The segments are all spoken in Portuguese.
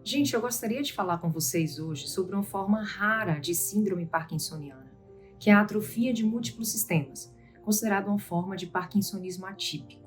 Gente, eu gostaria de falar com vocês hoje sobre uma forma rara de síndrome parkinsoniana, que é a atrofia de múltiplos sistemas, considerada uma forma de parkinsonismo atípico.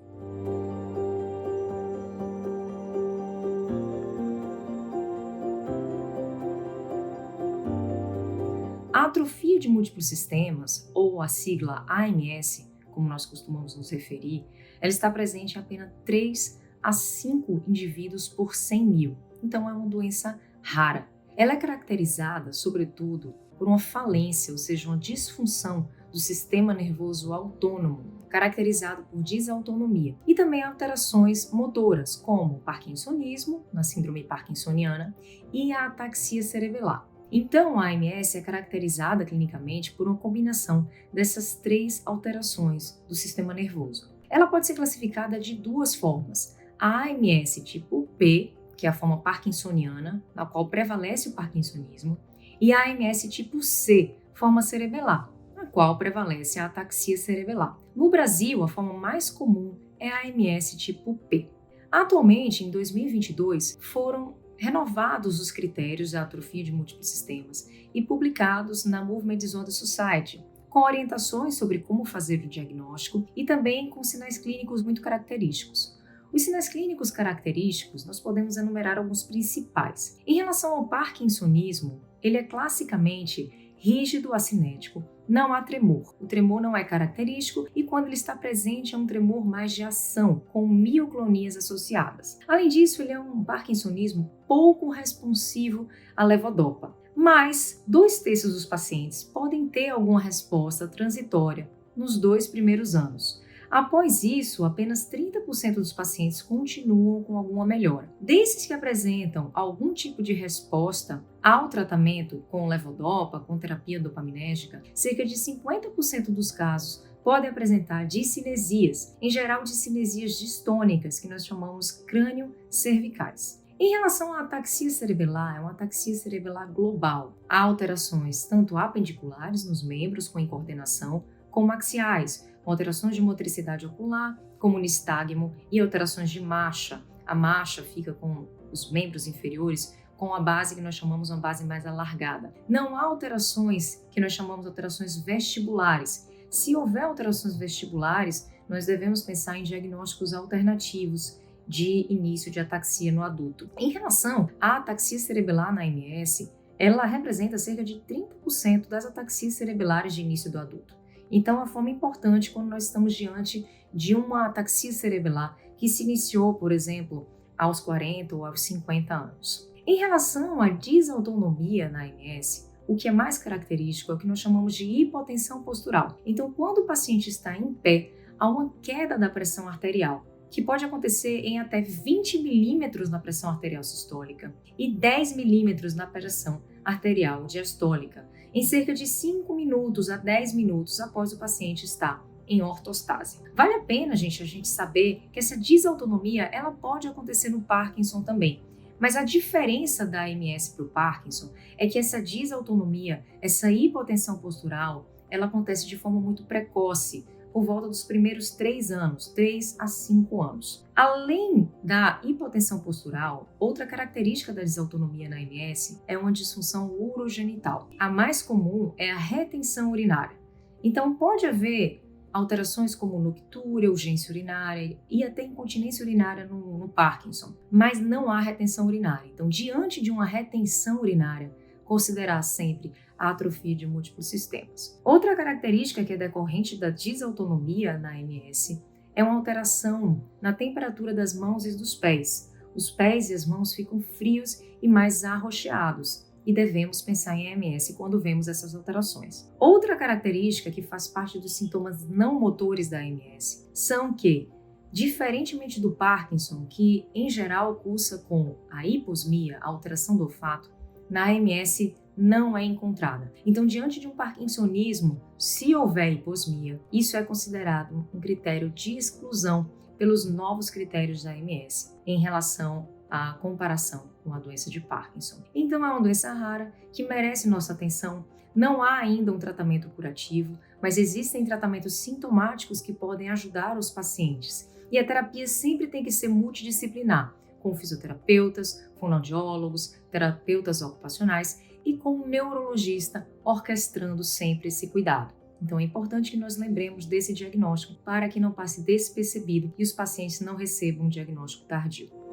A atrofia de múltiplos sistemas, ou a sigla AMS, como nós costumamos nos referir, ela está presente em apenas 3 a 5 indivíduos por 100 mil. Então é uma doença rara. Ela é caracterizada, sobretudo, por uma falência, ou seja, uma disfunção do sistema nervoso autônomo, caracterizado por desautonomia, e também alterações motoras, como o parkinsonismo, na síndrome parkinsoniana, e a ataxia cerebelar. Então, a AMS é caracterizada clinicamente por uma combinação dessas 3 alterações do sistema nervoso. Ela pode ser classificada de 2 formas: a AMS tipo P, que é a forma parkinsoniana, na qual prevalece o parkinsonismo, e a AMS tipo C, forma cerebelar, na qual prevalece a ataxia cerebelar. No Brasil, a forma mais comum é a AMS tipo P. Atualmente, em 2022, foram renovados os critérios da atrofia de múltiplos sistemas e publicados na Movement Disorder Society, com orientações sobre como fazer o diagnóstico e também com sinais clínicos muito característicos. Os sinais clínicos característicos, nós podemos enumerar alguns principais. Em relação ao parkinsonismo, ele é classicamente rígido acinético, não há tremor. O tremor não é característico e quando ele está presente é um tremor mais de ação, com mioclonias associadas. Além disso, ele é um parkinsonismo pouco responsivo à levodopa. Mas 2/3 dos pacientes podem ter alguma resposta transitória nos 2 primeiros anos. Após isso, apenas 30% dos pacientes continuam com alguma melhora. Desses que apresentam algum tipo de resposta ao tratamento com levodopa, com terapia dopaminérgica, cerca de 50% dos casos podem apresentar discinesias, em geral discinesias distônicas, que nós chamamos crânio-cervicais. Em relação à ataxia cerebelar, é uma ataxia cerebelar global. Há alterações tanto apendiculares nos membros com incoordenação, como axiais, com alterações de motricidade ocular, como nistagmo, e alterações de marcha. A marcha fica com os membros inferiores com a base que nós chamamos uma base mais alargada. Não há alterações que nós chamamos de alterações vestibulares. Se houver alterações vestibulares, nós devemos pensar em diagnósticos alternativos de início de ataxia no adulto. Em relação à ataxia cerebelar na AMS, ela representa cerca de 30% das ataxias cerebelares de início do adulto. Então, é uma forma importante quando nós estamos diante de uma ataxia cerebelar que se iniciou, por exemplo, aos 40 ou aos 50 anos. Em relação à desautonomia na AMS, o que é mais característico é o que nós chamamos de hipotensão postural. Então, quando o paciente está em pé, há uma queda da pressão arterial, que pode acontecer em até 20 milímetros na pressão arterial sistólica e 10 milímetros na pressão arterial diastólica, em cerca de 5 minutos a 10 minutos após o paciente estar em ortostase. Vale a pena, a gente saber que essa desautonomia ela pode acontecer no Parkinson também. Mas a diferença da AMS para o Parkinson é que essa desautonomia, essa hipotensão postural, ela acontece de forma muito precoce, por volta dos primeiros 3 anos, 3 a 5 anos. Além da hipotensão postural, outra característica da desautonomia na AMS é uma disfunção urogenital. A mais comum é a retenção urinária. Então, pode haver alterações como nictúria, urgência urinária e até incontinência urinária no Parkinson, mas não há retenção urinária. Então, diante de uma retenção urinária, considerar sempre a atrofia de múltiplos sistemas. Outra característica que é decorrente da desautonomia na AMS é uma alteração na temperatura das mãos e dos pés. Os pés e as mãos ficam frios e mais arroxeados e devemos pensar em AMS quando vemos essas alterações. Outra característica que faz parte dos sintomas não motores da AMS são que, diferentemente do Parkinson, que em geral cursa com a hiposmia, a alteração do olfato, na AMS não é encontrada. Então, diante de um parkinsonismo, se houver hiposmia, isso é considerado um critério de exclusão pelos novos critérios da AMS em relação à comparação com a doença de Parkinson. Então, é uma doença rara que merece nossa atenção. Não há ainda um tratamento curativo, mas existem tratamentos sintomáticos que podem ajudar os pacientes. E a terapia sempre tem que ser multidisciplinar, com fisioterapeutas, fonoaudiólogos, terapeutas ocupacionais e com um neurologista orquestrando sempre esse cuidado. Então é importante que nós lembremos desse diagnóstico para que não passe despercebido e os pacientes não recebam um diagnóstico tardio.